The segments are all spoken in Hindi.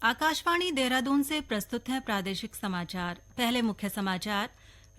आकाशवाणी देहरादून से प्रस्तुत है प्रादेशिक समाचार। पहले मुख्य समाचार।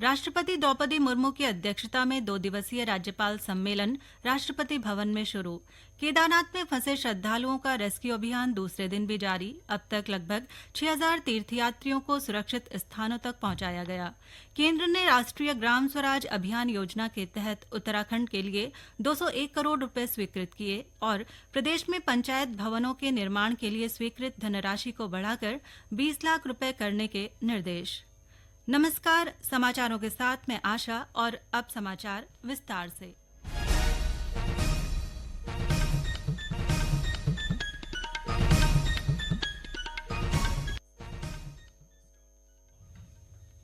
राष्ट्रपति द्रौपदी मुर्मू की अध्यक्षता में 2 दिवसीय राज्यपाल सम्मेलन राष्ट्रपति भवन में शुरू। केदारनाथ में फंसे श्रद्धालुओं का रेस्क्यू अभियान दूसरे दिन भी जारी। अब तक लगभग 6000 तीर्थयात्रियों को सुरक्षित स्थानों तक पहुंचाया गया। केंद्र ने राष्ट्रीय ग्राम स्वराज अभियान योजना के तहत उत्तराखंड के लिए 201 करोड़ रुपए स्वीकृत किए और प्रदेश में पंचायत भवनों के निर्माण के लिए स्वीकृत धनराशि को बढ़ाकर 20 लाख रुपए करने के निर्देश। नमस्कार, समाचारों के साथ मैं आशा और अब समाचार विस्तार से।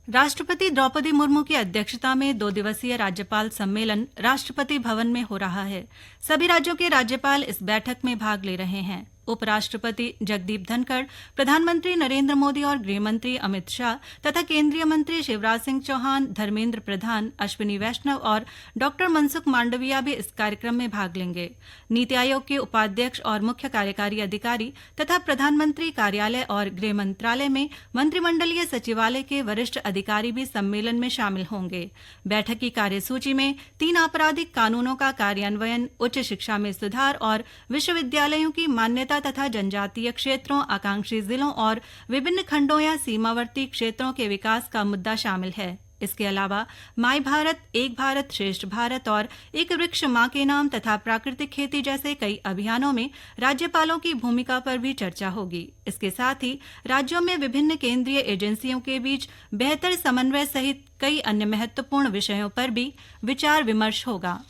राष्ट्रपति द्रौपदी मुर्मू की अध्यक्षता में 2 दिवसीय राज्यपाल सम्मेलन राष्ट्रपति भवन में हो रहा है। सभी राज्यों के राज्यपाल इस बैठक में भाग ले रहे हैं। उपराष्ट्रपति जगदीप धनखड़, प्रधानमंत्री नरेंद्र मोदी और गृहमंत्री अमित शाह तथा केंद्रीय मंत्री शिवराज सिंह चौहान, धर्मेंद्र प्रधान, अश्विनी वैष्णव और डॉक्टर मनसुख मांडविया भी इस कार्यक्रम में भाग लेंगे। नीति आयोग के उपाध्यक्ष और मुख्य कार्यकारी अधिकारी तथा प्रधानमंत्री कार्यालय और गृह मंत्रालय में मंत्रिमंडलीय सचिवालय के वरिष्ठ अधिकारी भी सम्मेलन में शामिल होंगे। बैठक की कार्यसूची में 3 आपराधिक कानूनों का कार्यान्वयन, उच्च शिक्षा में सुधार और विश्वविद्यालयों की मान्यता तथा जनजातीय क्षेत्रों, आकांक्षी जिलों और विभिन्न खंडों या सीमावर्ती क्षेत्रों के विकास का मुद्दा शामिल है। इसके अलावा माई भारत, एक भारत श्रेष्ठ भारत और एक वृक्ष मां के नाम तथा प्राकृतिक खेती जैसे कई अभियानों में राज्यपालों की भूमिका पर भी चर्चा होगी। इसके साथ ही राज्यों में विभिन्न केंद्रीय एजेंसियों के बीच बेहतर समन्वय सहित कई अन्य महत्वपूर्ण विषयों पर भी विचार विमर्श होगा।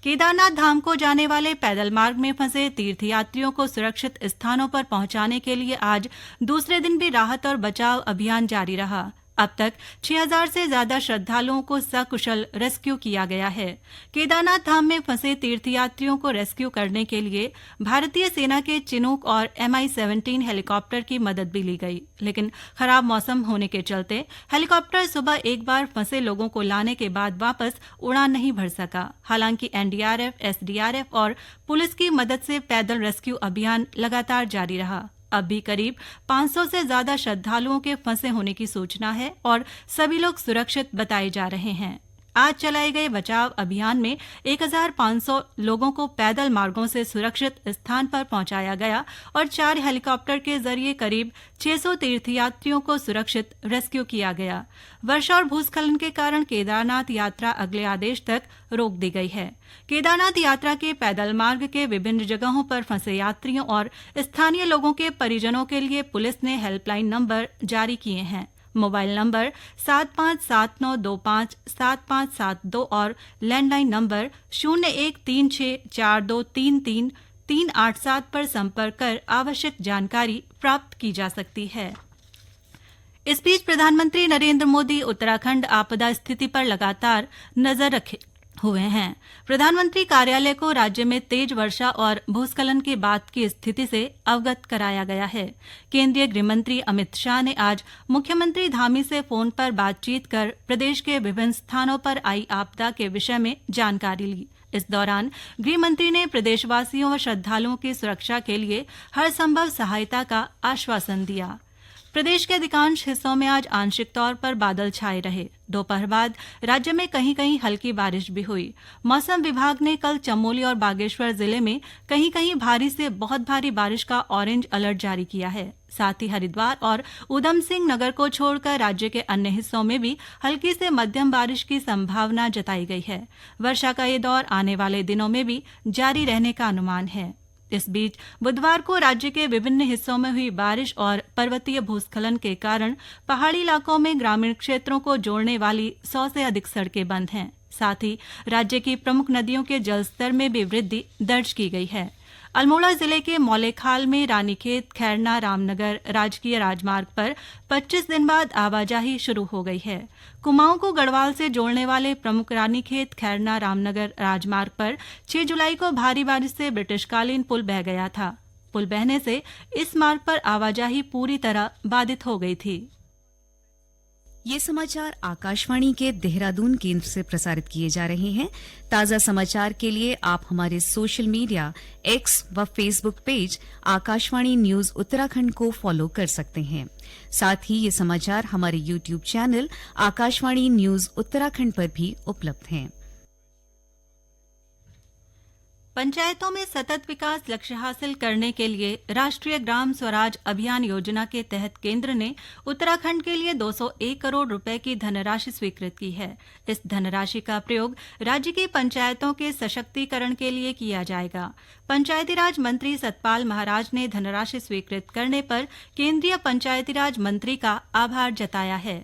केदारनाथ धाम को जाने वाले पैदल मार्ग में फंसे तीर्थयात्रियों को सुरक्षित स्थानों पर पहुंचाने के लिए आज दूसरे दिन भी राहत और बचाव अभियान जारी रहा। अब तक 6000 से ज्यादा श्रद्धालुओं को सकुशल रेस्क्यू किया गया है। केदारनाथ धाम में फंसे तीर्थयात्रियों को रेस्क्यू करने के लिए भारतीय सेना के चिनूक और MI-17 हेलीकॉप्टर की मदद भी ली गई, लेकिन खराब मौसम होने के चलते हेलीकॉप्टर सुबह एक बार फंसे लोगों को लाने के बाद वापस उड़ान नहीं भर सका। हालांकि NDRF, SDRF और पुलिस की मदद से पैदल रेस्क्यू अभियान लगातार जारी रहा। अब भी करीब 500 से ज्यादा श्रद्धालुओं के फंसे होने की सूचना है और सभी लोग सुरक्षित बताए जा रहे हैं। आज चलाए गए बचाव अभियान में 1500 लोगों को पैदल मार्गों से सुरक्षित स्थान पर पहुंचाया गया और 4 हेलीकॉप्टर के जरिए करीब 600 तीर्थयात्रियों को सुरक्षित रेस्क्यू किया गया। वर्षा और भूस्खलन के कारण केदारनाथ यात्रा अगले आदेश तक रोक दी गई है। केदारनाथ यात्रा के पैदल मार्ग के विभिन्न जगहों पर फंसे यात्रियों और स्थानीय लोगों के परिजनों के लिए पुलिस ने हेल्पलाइन नंबर जारी किए हैं। मोबाइल नंबर 7579257572 और लैंडलाइन नंबर 01364233 पर संपर्क कर आवश्यक जानकारी प्राप्त की जा सकती है। इस बीच प्रधानमंत्री नरेंद्र मोदी उत्तराखंड आपदा स्थिति पर लगातार नजर रखे हुए हैं। प्रधानमंत्री कार्यालय को राज्य में तेज वर्षा और भूस्खलन के बाद की स्थिति से अवगत कराया गया है। केंद्रीय गृहमंत्री अमित शाह ने आज मुख्यमंत्री धामी से फोन पर बातचीत कर प्रदेश के विभिन्न स्थानों पर आई आपदा के विषय में जानकारी ली। इस दौरान गृहमंत्री ने प्रदेशवासियों व श्रद्धालुओं की सुरक्षा के लिए हर संभव सहायता का आश्वासन दिया। प्रदेश के अधिकांश हिस्सों में आज आंशिक तौर पर बादल छाए रहे। दोपहर बाद राज्य में कहीं कहीं हल्की बारिश भी हुई। मौसम विभाग ने कल चमोली और बागेश्वर जिले में कहीं कहीं भारी से बहुत भारी बारिश का ऑरेंज अलर्ट जारी किया है। साथ ही हरिद्वार और उधम सिंह नगर को छोड़कर राज्य के अन्य हिस्सों में भी हल्की से मध्यम बारिश की संभावना जताई गई है। वर्षा का ये दौर आने वाले दिनों में भी जारी रहने का अनुमान है। इस बीच बुधवार को राज्य के विभिन्न हिस्सों में हुई बारिश और पर्वतीय भूस्खलन के कारण पहाड़ी इलाकों में ग्रामीण क्षेत्रों को जोड़ने वाली 100 से अधिक सड़कें बंद हैं। साथ ही राज्य की प्रमुख नदियों के जलस्तर में भी वृद्धि दर्ज की गई है। अल्मोड़ा जिले के मौलेखाल में रानीखेत, खैरना, रामनगर राजकीय राजमार्ग पर 25 दिन बाद आवाजाही शुरू हो गई है। कुमाऊं को गढ़वाल से जोड़ने वाले प्रमुख रानीखेत, खैरना, रामनगर राजमार्ग पर 6 जुलाई को भारी बारिश से ब्रिटिशकालीन पुल बह गया था। पुल बहने से इस मार्ग पर आवाजाही पूरी तरह बाधित हो गई थी। ये समाचार आकाशवाणी के देहरादून केंद्र से प्रसारित किए जा रहे हैं। ताजा समाचार के लिए आप हमारे सोशल मीडिया एक्स व Facebook page Akashvani news Uttarakhand को फॉलो कर सकते हैं। साथ ही ये समाचार हमारे YouTube channel Akashvani news Uttarakhand पर भी उपलब्ध हैं। पंचायतों में सतत विकास लक्ष्य हासिल करने के लिए राष्ट्रीय ग्राम स्वराज अभियान योजना के तहत केंद्र ने उत्तराखंड के लिए 201 करोड़ रुपए की धनराशि स्वीकृत की है। इस धनराशि का प्रयोग राज्य की पंचायतों के सशक्तिकरण के लिए किया जाएगा। पंचायती राज मंत्री सतपाल महाराज ने धनराशि स्वीकृत करने पर केंद्रीय पंचायती राज मंत्री का आभार जताया है।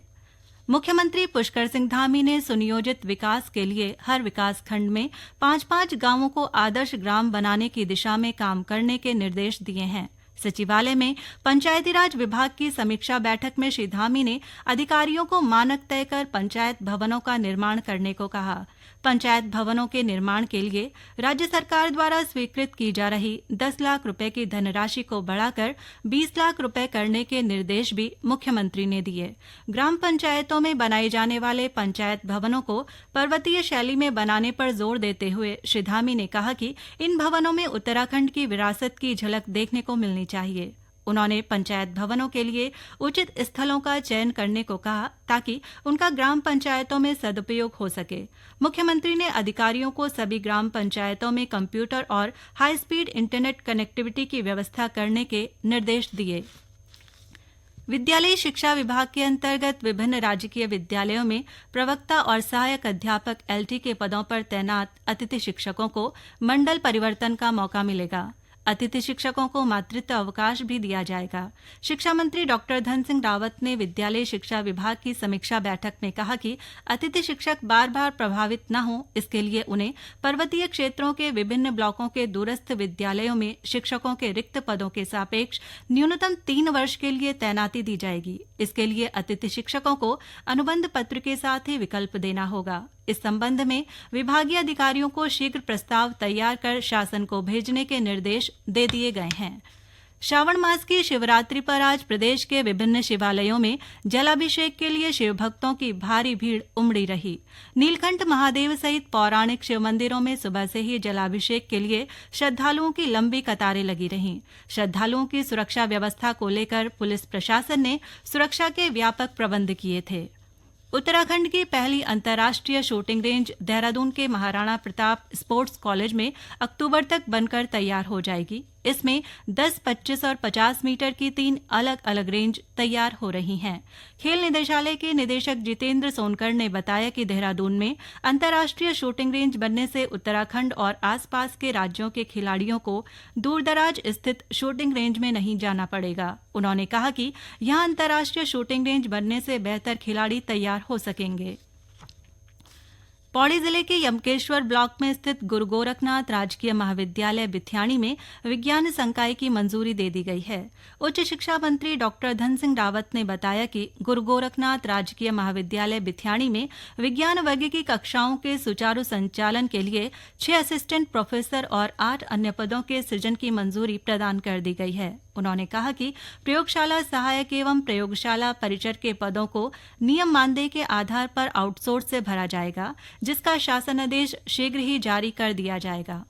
मुख्यमंत्री पुष्कर सिंह धामी ने सुनियोजित विकास के लिए हर विकास खंड में 5-5 गांवों को आदर्श ग्राम बनाने की दिशा में काम करने के निर्देश दिए हैं। सचिवालय में पंचायती राज विभाग की समीक्षा बैठक में श्री धामी ने अधिकारियों को मानक तय कर पंचायत भवनों का निर्माण करने को कहा। पंचायत भवनों के निर्माण के लिए राज्य सरकार द्वारा स्वीकृत की जा रही 10 लाख रुपए की धनराशि को बढ़ाकर 20 लाख रुपए करने के निर्देश भी मुख्यमंत्री ने दिए। ग्राम पंचायतों में बनाए जाने वाले पंचायत भवनों को पर्वतीय शैली में बनाने पर जोर देते हुए श्री धामी ने कहा कि इन भवनों में उत्तराखंड की विरासत की झलक देखने को मिलनी चाहिए। उन्होंने पंचायत भवनों के लिए उचित स्थलों का चयन करने को कहा ताकि उनका ग्राम पंचायतों में सदुपयोग हो सके। मुख्यमंत्री ने अधिकारियों को सभी ग्राम पंचायतों में कंप्यूटर और हाई स्पीड इंटरनेट कनेक्टिविटी की व्यवस्था करने के निर्देश दिए। विद्यालयी शिक्षा विभाग के अंतर्गत विभिन्न राजकीय विद्यालयों में प्रवक्ता और सहायक अध्यापक एलटी के पदों पर तैनात अतिथि शिक्षकों को मंडल परिवर्तन का मौका मिलेगा। अतिथि शिक्षकों को मातृत्व अवकाश भी दिया जाएगा। शिक्षा मंत्री डॉक्टर धन सिंह रावत ने विद्यालय शिक्षा विभाग की समीक्षा बैठक में कहा कि अतिथि शिक्षक बार बार प्रभावित न हो, इसके लिए उन्हें पर्वतीय क्षेत्रों के विभिन्न ब्लॉकों के दूरस्थ विद्यालयों में शिक्षकों के रिक्त पदों के सापेक्ष न्यूनतम 3 वर्ष के लिए तैनाती दी जाएगी। इसके लिए अतिथि शिक्षकों को अनुबंध पत्र के साथ ही विकल्प देना होगा। इस संबंध में विभागीय अधिकारियों को शीघ्र प्रस्ताव तैयार कर शासन को भेजने के निर्देश दे दिए गए हैं। श्रावण मास की शिवरात्रि पर आज प्रदेश के विभिन्न शिवालयों में जलाभिषेक के लिए शिव भक्तों की भारी भीड़ उमड़ी रही। नीलकंठ महादेव सहित पौराणिक शिव मंदिरों में सुबह से ही जलाभिषेक के लिए श्रद्धालुओं की लंबी कतारें लगी रहीं। श्रद्धालुओं की सुरक्षा व्यवस्था को लेकर पुलिस प्रशासन ने सुरक्षा के व्यापक प्रबंध किए थे। उत्तराखंड की पहली अंतर्राष्ट्रीय शूटिंग रेंज देहरादून के महाराणा प्रताप स्पोर्ट्स कॉलेज में अक्टूबर तक बनकर तैयार हो जाएगी। इसमें 10, 25 और 50 मीटर की 3 अलग अलग रेंज तैयार हो रही हैं। खेल निदेशालय के निदेशक जितेंद्र सोनकर ने बताया कि देहरादून में अंतर्राष्ट्रीय शूटिंग रेंज बनने से उत्तराखंड और आसपास के राज्यों के खिलाड़ियों को दूरदराज स्थित शूटिंग रेंज में नहीं जाना पड़ेगा। उन्होंने कहा कि यहां अंतर्राष्ट्रीय शूटिंग रेंज बनने से बेहतर खिलाड़ी तैयार हो सकेंगे। पौड़ी जिले के यमकेश्वर ब्लॉक में स्थित गुरु गोरखनाथ राजकीय महाविद्यालय बिथ्याणी में विज्ञान संकाय की मंजूरी दे दी गई है। उच्च शिक्षा मंत्री डॉक्टर धन सिंह रावत ने बताया कि गुरु गोरखनाथ राजकीय महाविद्यालय बिथ्याणी में विज्ञान वर्ग की कक्षाओं के सुचारू संचालन के लिए 6 असिस्टेंट प्रोफेसर और 8 अन्य पदों के सृजन की मंजूरी प्रदान कर दी गई है। उन्होंने कहा कि प्रयोगशाला सहायक एवं प्रयोगशाला परिचर के पदों को नियम मानदेय के आधार पर आउटसोर्स से भरा जाएगा, जिसका शासनादेश शीघ्र ही जारी कर दिया जाएगा।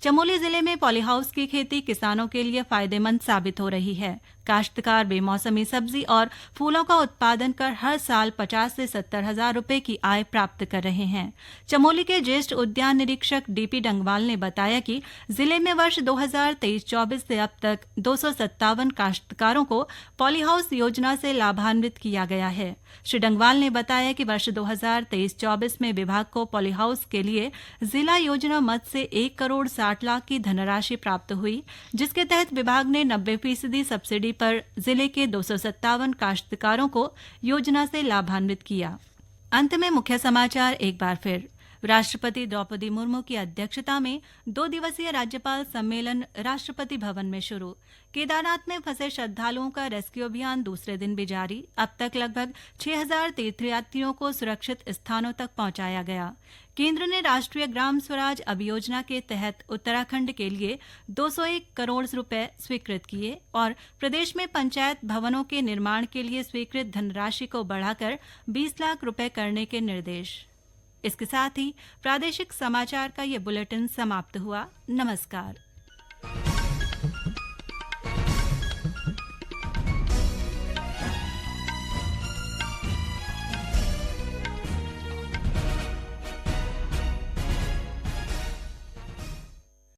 चमोली जिले में पॉलीहाउस की खेती किसानों के लिए फायदेमंद साबित हो रही है। काश्तकार बेमौसमी सब्जी और फूलों का उत्पादन कर हर साल 50 से 70 हजार रुपए की आय प्राप्त कर रहे हैं। चमोली के ज्येष्ठ उद्यान निरीक्षक डीपी डंगवाल ने बताया कि जिले में वर्ष 2023-24 से अब तक 257 काश्तकारों को पॉलीहाउस योजना से लाभान्वित किया गया है। श्री डंगवाल ने बताया कि वर्ष 2023-24 में विभाग को पॉलीहाउस के लिए जिला योजना मद से 1 करोड़ 60 लाख की धनराशि प्राप्त हुई, जिसके तहत विभाग ने 90% सब्सिडी पर जिले के 257 काश्तकारों को योजना से लाभान्वित किया। अंत में मुख्य समाचार एक बार फिर। राष्ट्रपति द्रौपदी मुर्मू की अध्यक्षता में 2 दिवसीय राज्यपाल सम्मेलन राष्ट्रपति भवन में शुरू। केदारनाथ में फंसे श्रद्धालुओं का रेस्क्यू अभियान दूसरे दिन भी जारी। अब तक लगभग 6000 तीर्थयात्रियों को सुरक्षित स्थानों तक पहुंचाया गया। केंद्र ने राष्ट्रीय ग्राम स्वराज अभियोजना के तहत उत्तराखंड के लिए 201 करोड़ रुपए स्वीकृत किए और प्रदेश में पंचायत भवनों के निर्माण के लिए स्वीकृत धनराशि को बढ़ाकर 20 लाख रुपए करने के निर्देश। इसके साथ ही प्रादेशिक समाचार का ये बुलेटिन समाप्त हुआ। नमस्कार।